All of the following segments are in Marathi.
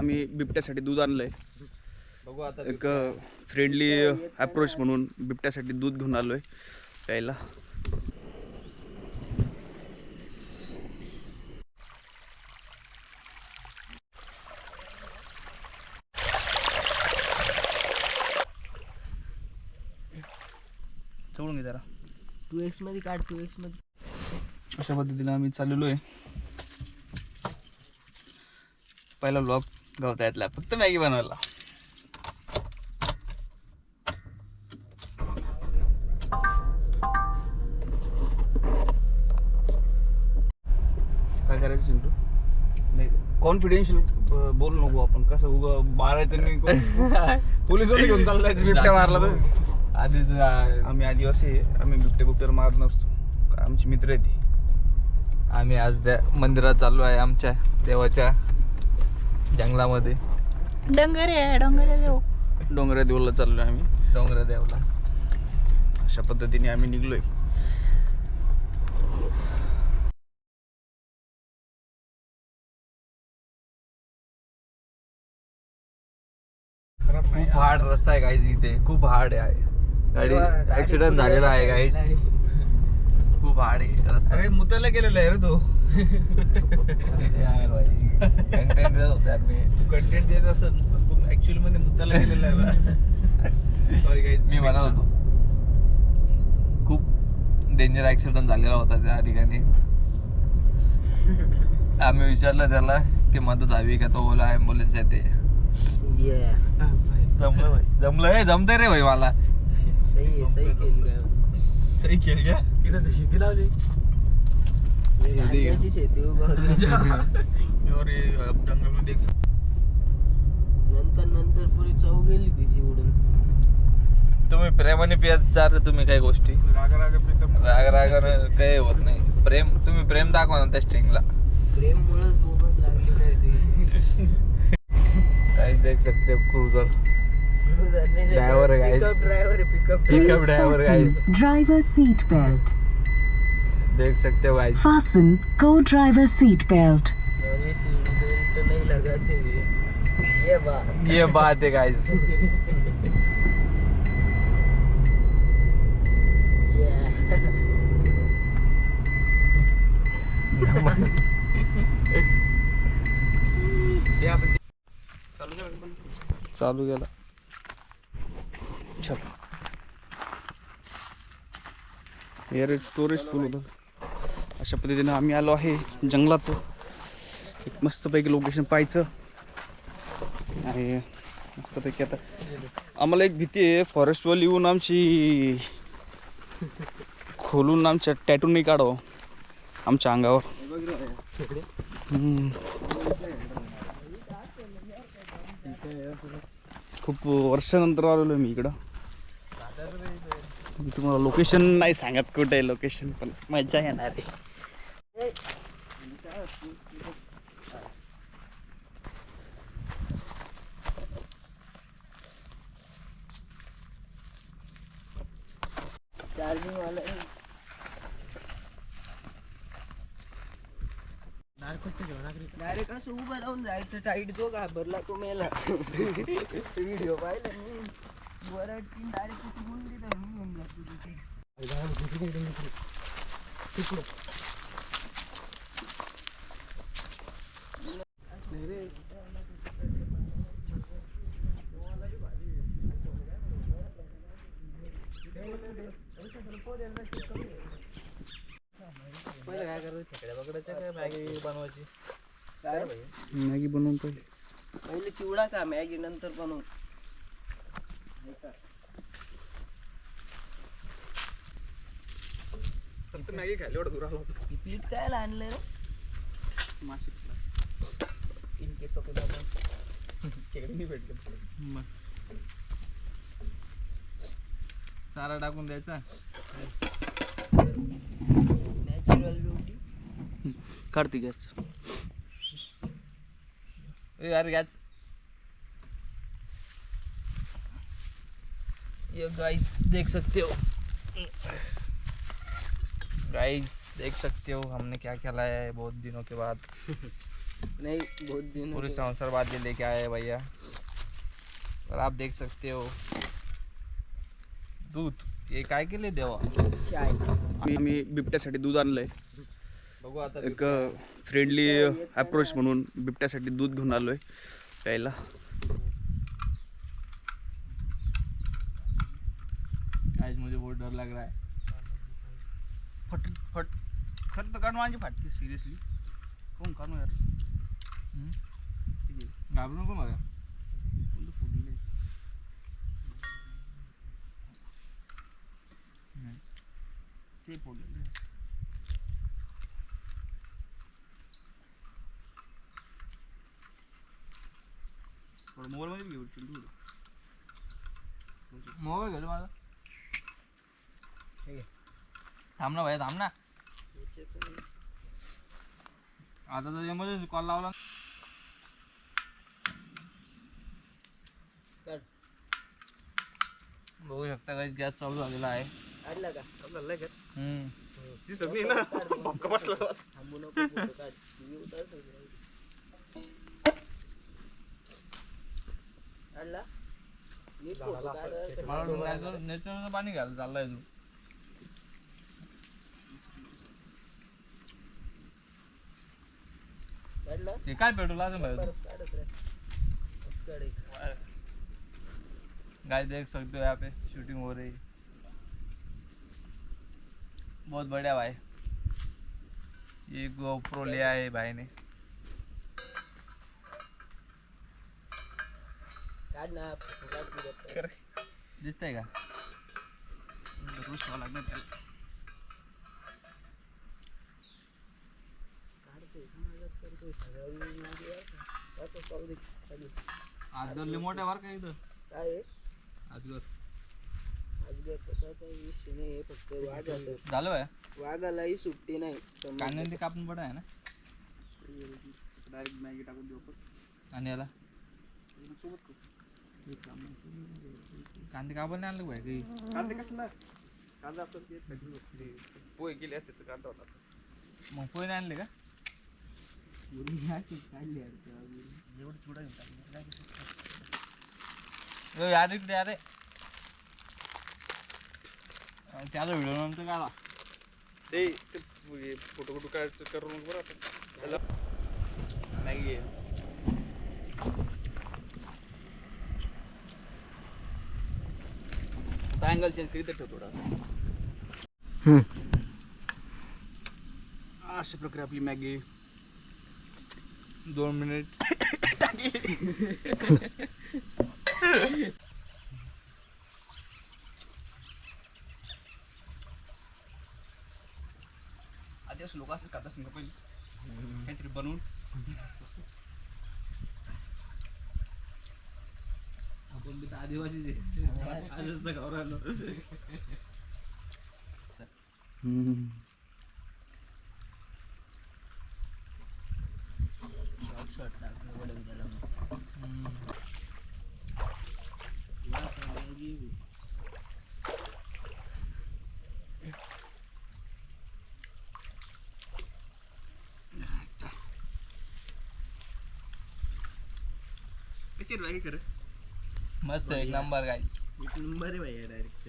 आम्ही बिबट्यासाठी दूध आणलंय. बघू आता एक फ्रेंडली अप्रोच म्हणून बिबट्यासाठी दूध घेऊन आलोय प्यायला. चढून घे जरा. 2x मध्ये काढ. 2x मध्ये अशा पद्धतीने आम्ही चाललेलो आहे. पहिला ब्लॉग गवतायतला फक्त मॅगी बनवायला. काय करायचं चिंटू? नाही कॉन्फिडेन्शियल बोलू नको आपण. कसं उगा मारायचं नाही. पोलीस वाले घेऊन चाललाय बिबट्या मारला तर. आम्ही आदिवासी आहे. आम्ही बिबट्या मारत नसतो. आमचे मित्र आहेत. आम्ही आज त्या मंदिरात चाललो आहे, आमच्या देवाच्या जंगलामध्ये. डोंगऱ्या देवला चाललोय आम्ही. डोंगरा देवला. अशा पद्धतीने आम्ही निघलोय. खूप हार्ड रस्ता आहे गाईज. इथे खूप हार्ड आहे. गाडी ऍक्सिडेंट झालेला आहे गाईज. खूप हार्ड आहे रस्ता. अरे मुताला गेलेला आहे रे तो. यार भाई कंटेंट देत होता यार मी. तू कंटेंट देत असेल पण तू ऍक्च्युअली मध्ये मुताला गेलेला आहे. Sorry guys. मी म्हणत होतो खूप डेंजर ऍक्सिडेंट झालेला होता त्या ठिकाणी. आम्ही विचारलं त्याला की मदत हवी का, तो बोला ॲम्ब्युलन्स येते. जमलं भाई. जमलं. जमतंय रे भाई मला. सही खेळ घ्या. तिथे शेती लावली. शेती नंतर पुरी चव गेली तिची उडून. तुम्ही प्रेमाने पियत जा रे तुम्ही काही गोष्टी. राग काही होत नाही. प्रेम तुम्ही प्रेम दाखवा ना त्या स्ट्रिंगला. प्रेम मुळेच बोबत लागली नाही. गाइस देख सकते हो क्रूजर ड्राइवर है guys. Pickup driver guys. Driver seat belt. देख सकते हो guys. Fasten co-driver seat belt. Seat belt नहीं लगाते ये बात है गाइस. चालू केला. एअर स्टोरेज फुल होतं. अशा पद्धतीने आम्ही आलो आहे जंगलात. एक मस्तपैकी लोकेशन पाहायचं आणि मस्तपैकी आता आम्हाला एक भीती आहे. फॉरेस्टवाली येऊन आमची खोलून आमच्या टॅटू नाही काढावं आमच्या अंगावर. खूप वर्षानंतर आलेलो मी इकडं. तुम्हाला लोकेशन नाही सांगत कुठे आहे लोकेशन, पण मजा येणार आहे. चार्जिंग वाला डायरेक्ट असं उभं राहून जायचं. टाईट जो घाबरला तो मेला. व्हिडिओ पाहिला मी. वरड तीन डायरेक्ट मुंडी धरून घेऊन जातो तिथे. पहिले काय करायचं, खेकड्या पकडायच्या काय मॅगी बनवायची. काय मॅगी बनवून पहिले चिवडा का मॅगी नंतर बनवू. फक्त मॅगी खायला एवढं दूर आलो होतो. प्लेट काय आणलं रे. नाशिक इन केस ऑफ खेकडे नाही भेटले. मग चारा टाकून द्यायचा. Natural beauty. काढते गॅस. यार गॅस. ये गाइस देख सकते हो. गाइस देख सकते हो हमने क्या खेला है बहुत दिनों के बाद. नहीं बहुत दिन पूरी संसार बात लेके आए हैं भैया और आप देख सकते हो दूध ये काय केले देवा चाय मी बिबट्यासाठी दूध आणलंय. बघू आता एक फ्रेंडली अप्रोच म्हणून बिबट्यासाठी दूध घेऊन आलोय प्यायला. आज मुझे बहुत डर लग रहा है. फट फट खत काढून माझी फाटते सिरियसली. कोण काढू यार. घाबरू नको मला. फुलं फुलले. ते फोडलेलं आहे. थोडं मोबाईलमध्ये घेऊ चिंटू. मोबाईल घेतो माझा. थांब ना भैया थांब ना. आता तर एमर्जन्सी कॉल लावला. बघू शकता काही गॅस चालू झालेला आहे. काढला का चाललंय का? दिसत नाही ना. भपका बसला. थांबू नको फोटो काढ व्ह्यू उतार काढला नीट फोटो काढ नेचरचं पाणी घ्यायला चाललाय तू. काढला हे काय पेट्रोल असं माहिती परत काढत रे काढ गाइस देख सकते हो यहाँ पे शूटिंग हो रही है. बहुत बढ़िया भाई. ये GoPro लिया है भाई ने. काढ ना फोटो काढ पुढे. दिसतंय का. रोज ठेवावं लागणार त्याला. काढतोय मदत करतोय सगळं व्हिडिओ आता पाहू दे खाली आजगर लय मोठा वर का इथं. काय आहे आजगर आजगर कसा काही विषय नाही आहे, फक्त वाघाला झालं भाई. वाघालाही सुट्टी नाही समजा. कांदे ते कापून पडा आहे ना. डायरेक्ट मॅगी टाकून देऊ आपण. आणि याला सोबत करू. कांदे कापायला नाही आणलं भाई काही. कांदे कसला कांदा आपण ते पोहे केले असते तर कांदा होता. मग पोहे नाही आणले का. काढली एवढं चिवडा यार इकडे अरे त्याचा व्हिडिओ नंतर काढा. ते फोटो फोटो काढायचं करू मग बरं आपण त्याला मॅगी आहे. अँगल चेंज करीत ठेव थोडासा. अशा प्रकारे आपली मॅगी 2 मिनिट. आधी असं लोक असं खात असतील का पहिले काहीतरी बनवून. आपण बी आदिवासीच आहे. आजच तर गाव राहिलो. शॉर्ट टाकलं वडून त्याला खरं मस्त एक नंबर गाईस. एक नंबर आहे भैया डायरेक्ट.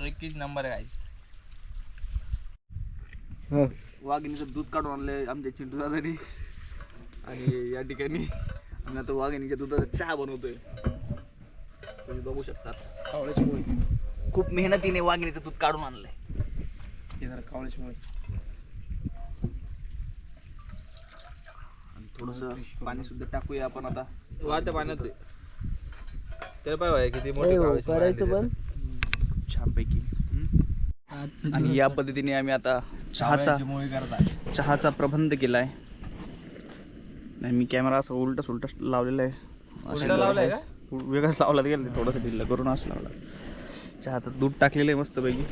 एकच नंबर आहे गाईस. वाघिणीचं दूध काढून आणलंय आमच्या चिंटू दादानी. आणि या ठिकाणी आम्ही आता वाघिणीच्या दुधाचा चहा बनवतोय. तुम्ही बघू शकतात कावळ्याची मुळे खूप मेहनतीने वाघिणीचं दूध काढून आणलंय. हे जरा कावळ्याची मुळे आणि थोडंसं पाणी सुद्धा टाकूया आपण आता. वाहत्या पाण्यात ते. त्याला पाय भाई किती मोठे कावळे करायचं पण छानपैकी. आणि या पद्धतीने आम्ही आता चहाचा प्रबंध केलाय. आणि मी कॅमेरा असं उलटा सुलटा लावलेला आहे. उलटा लावलाय का? वेगळाच लावला गेला थोडंसं ढिल्ला करून असं लावला. चहात दूध टाकलेलं आहे मस्तपैकी.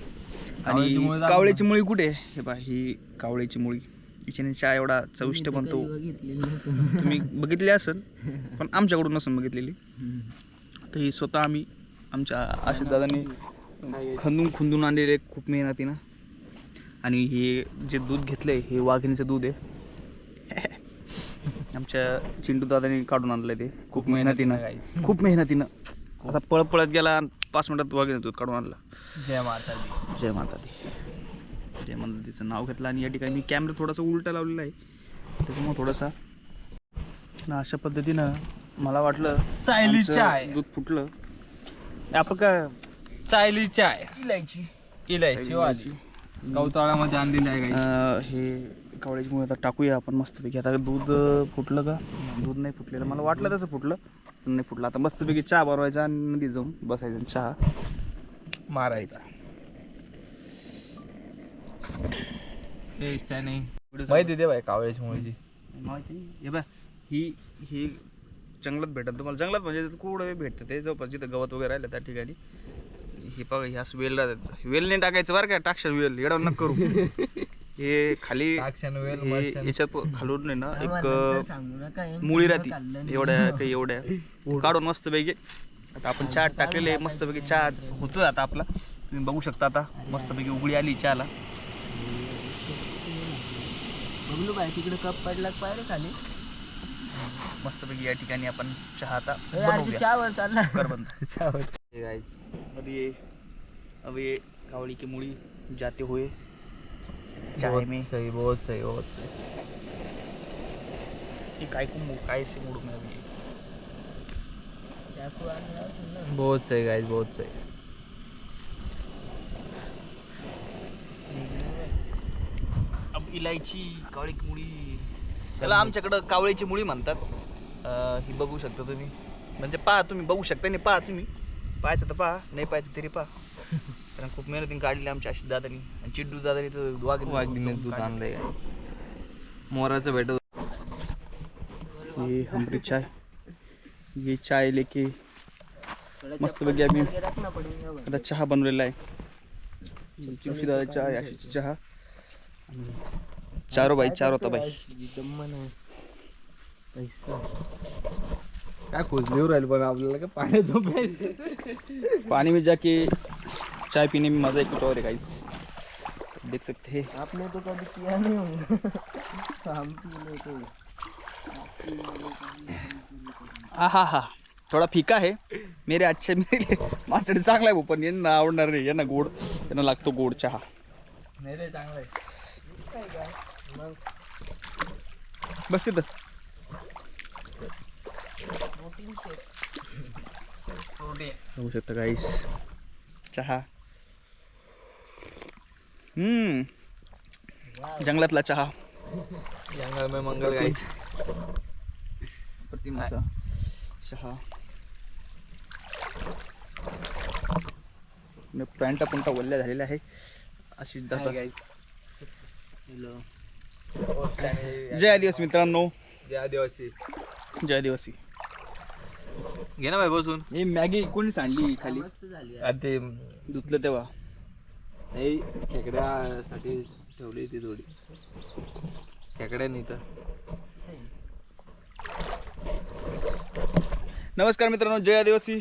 कावळ्याची मुळी आणि दाखव कावळ्याची मुळी कुठे आहे? हे बा ही कावळ्याची मुळी. हिच्याने चहा एवढा चविष्ट बनतो. तुम्ही बघितली असेल पण आमच्याकडून नसून बघितलेली. तर ही स्वतः आम्ही आमच्या आशिष दादांनी खुंदून आणलेले खूप मेहनतीनं. आणि हे जे दूध घेतलंय हे वाघिणीचं दूध आहे. आमच्या चिंटू दादांनी काढून आणलंय ते खूप मेहनतीनं. खूप मेहनतीनं आता पळत गेला 5 मिनिटात वाघिणीचं दूध काढून आणलं. जय माता दी. जय माता दी. जय माता दीचं नाव घेतलं. आणि या ठिकाणी मी कॅमेरा थोडासा उलटा लावलेला आहे त्याच्यामुळे थोडासा ना अशा पद्धतीनं मला वाटलं सायली आमचं चाय. दूध फुटलं. आपण काय सायली चाय. इलायची वाली इलायची. गवताळामध्ये आणलेली आहे गाईस. हे कावळ्याची मुळे आता टाकूया आपण मस्तपैकी. आता दूध फुटलं का? दूध नाही फुटलेलं. मला वाटलं तसं फुटलं पण नाही फुटलं. आता मस्तपैकी चहा बनवायचा आणि नदी जाऊन बसायचं आणि चहा मारायचा. नाही माहिती दे बाई कावळ्याची मुळीची. माहिती नाही. हे बघ ही जंगलात भेटत तुम्हाला. जंगलात म्हणजे कुठं भेटतं ते जवळपास जिथं गवत वगैरे राहिलं त्या ठिकाणी. हे बघा हे असं वेल राहतात. वेल नाही टाकायचं बरं का. टाकशाल वेल येडा नक करू. हे खाली याच्यात खालून आहे ना एक मुळी राहते एवढ्या काढून मस्तपैकी. आता आपण चहा टाकलेले आहे मस्तपैकी. चहा होतोय आता आपला. तुम्ही बघू शकता आता मस्तपैकी उकळी आली चहाला. बघलो बाय तिकडे कप पडला पाहिजे खाली. मस्तपैकी या ठिकाणी आपण चहा आता यार चहावर चालला. कर बंद. चावल. अब ये कावड़ी की मुड़ी जाते हुए चाय में सही बहुत सही बहुत सही. ये काय से मूड में अभी चाकू आणला असेल ना. बहुत सही गाइस बहुत सही. अब इलायची कावळी की मुळी त्याला आमच्याकडं कावळीची मुळी म्हणतात. ही बघू शकता तुम्ही. म्हणजे पहा तुम्ही बघू शकता नाही. पहा तुम्ही पाहायचं तर पहा नाही पाहायचं तरी पहा. कारण खूप मेहनतीने काढली आमच्या आशिष दादानी आणि चिड्डू दादानी तर वाघिणीने दूध आणलंय गाइस. मोराचं भेटत. ये हमारी चाय. ये चाय लेके मस्तपैकी आम्ही रखना पडेल. आता चहा बनवलेला आहे. चिवशी दादा चहा आशिषची चहा. चारो बाई चार होता बाई. पैसा काय खोजलीवर राहील पण आपल्याला काय पाण्यात झोपायचं. पानी में जाके चाय पीने में मज़ा ही कुछ और है गाइस. देख सकते हैं. आपने तो कभी किया नहीं होगा. हम पी लेते. हा थोडा फिका है. मेरे अच्छे मेरे माझ्यासाठी चांगला आहे पण यांना आवडणार नाही. यांना गोड त्यांना लागतो गोड चहा. नाही रे चांगलं आहे. बस तिथं. बघू शकता गाईस चहा. जंगलातला चहा. जंगल में मंगल गाइस. प्रतिमाचा चहा. पॅन्टा पुंटा वल्ल्या झालेल्या आहे. अशी गाइस. हॅलो. जय आदिवासी मित्रांनो. जय आदिवासी. जय आदिवासी. घे ना बाई बसून. हे मॅगी कोणी सांडली खाली मस्त झाली. ते धुतलं तेव्हा. नाही खेकड्यासाठी ठेवली ती थोडी. खेकड्या नाही तर. नमस्कार मित्रांनो. जय आदिवासी.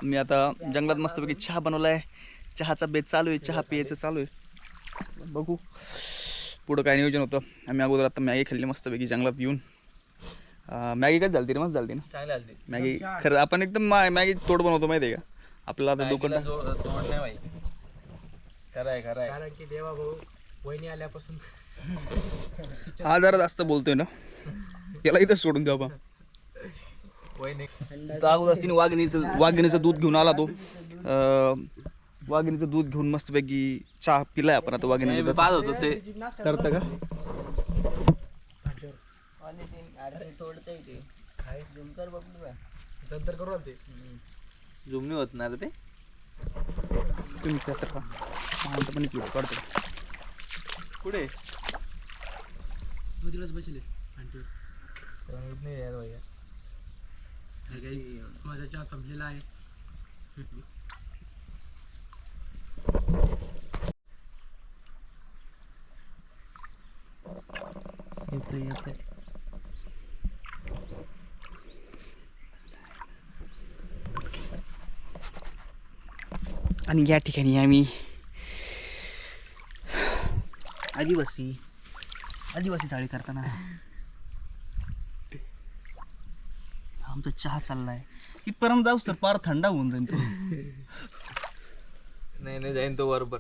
मी आता जंगलात मस्तपैकी चहा बनवला आहे. चहाचा बेत चालू आहे. चहा पियायचं चालू आहे. बघू पुढं काय नियोजन होतं. आम्ही अगोदर आता मॅगी खाल्ली मस्तपैकी जंगलात येऊन. मॅगी काय झालती रे मस्त झालती ना चांगली आलती मॅगी. खरं आपण एकदम मॅगी तोड बनवतो माहिती आहे का. आपला आता दुकान तोड नाही बाई. खरंय कारण की देवा भाऊ वहिनी आल्यापासून हा जरा जास्त बोलतोय ना. याला इथंच सोडून द्या बा. वहिनी अगोदर तिने वाघिणीचं दूध घेऊन आला तो. वाघिणीचं दूध घेऊन मस्तपैकी चहा पिलाय आपण आता. वाघिणीचं बाद होतो ते करतं का. तोडता येते. झुमकर बघलो बा. नंतर करू ते. जुमनी होत ना रे ते. तुम्ही करता का पण इकडे काढतो पुढे. तिकडच बसले. नाही यार भैया. माझा चहा संपलेला आहे. येतोय आणि या ठिकाणी आम्ही आदिवासी चाळी करताना आमचा चहा चाललाय. इथपर्यंत जाऊस तर पार थंडा होऊन जाईल तो. नाही जाईन तो बरोबर.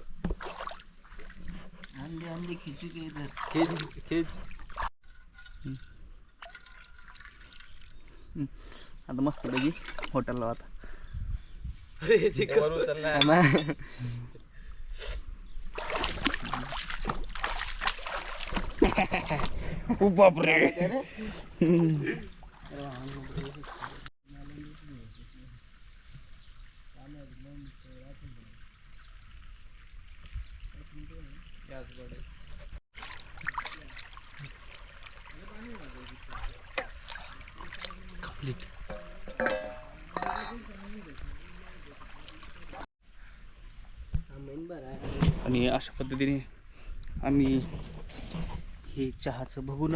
अंडे खिचू के इधर खेच आता मस्त पैकी हॉटेलला आता बरोबर चाललाय. बापरे. आणि अशा पद्धतीने आम्ही हे चहाचं बघून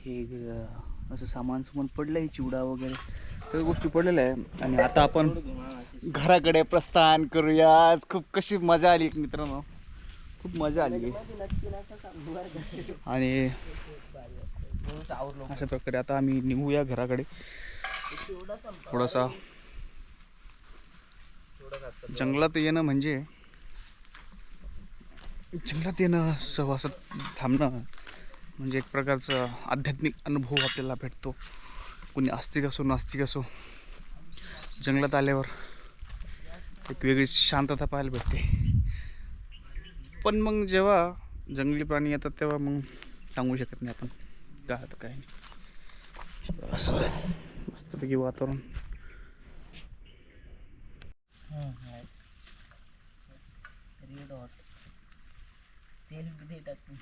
हे असं सामान पडलंय, चिवडा वगैरे सगळ्या गोष्टी पडलेल्या आहे. आणि आता आपण घराकडे प्रस्थान करूया. खूप कशी मजा आली मित्रांनो, खूप मजा आली. आणि अशा प्रकारे आता आम्ही निघूया घराकडे. थोडासा जंगलात येणं म्हणजे सहवासात थांबणं म्हणजे एक प्रकारचा आध्यात्मिक अनुभव आपल्याला भेटतो. कोणी आस्तिक असो नास्तिक असो, जंगलात आल्यावर एक वेगळी शांतता पाहायला भेटते. पण मग जेव्हा जंगली प्राणी येतात तेव्हा मग सांगू शकत नाही आपण काय होतं काय नाही. असं मस्तपैकी वातावरण. रेड हॉट तेल भी दे टाकून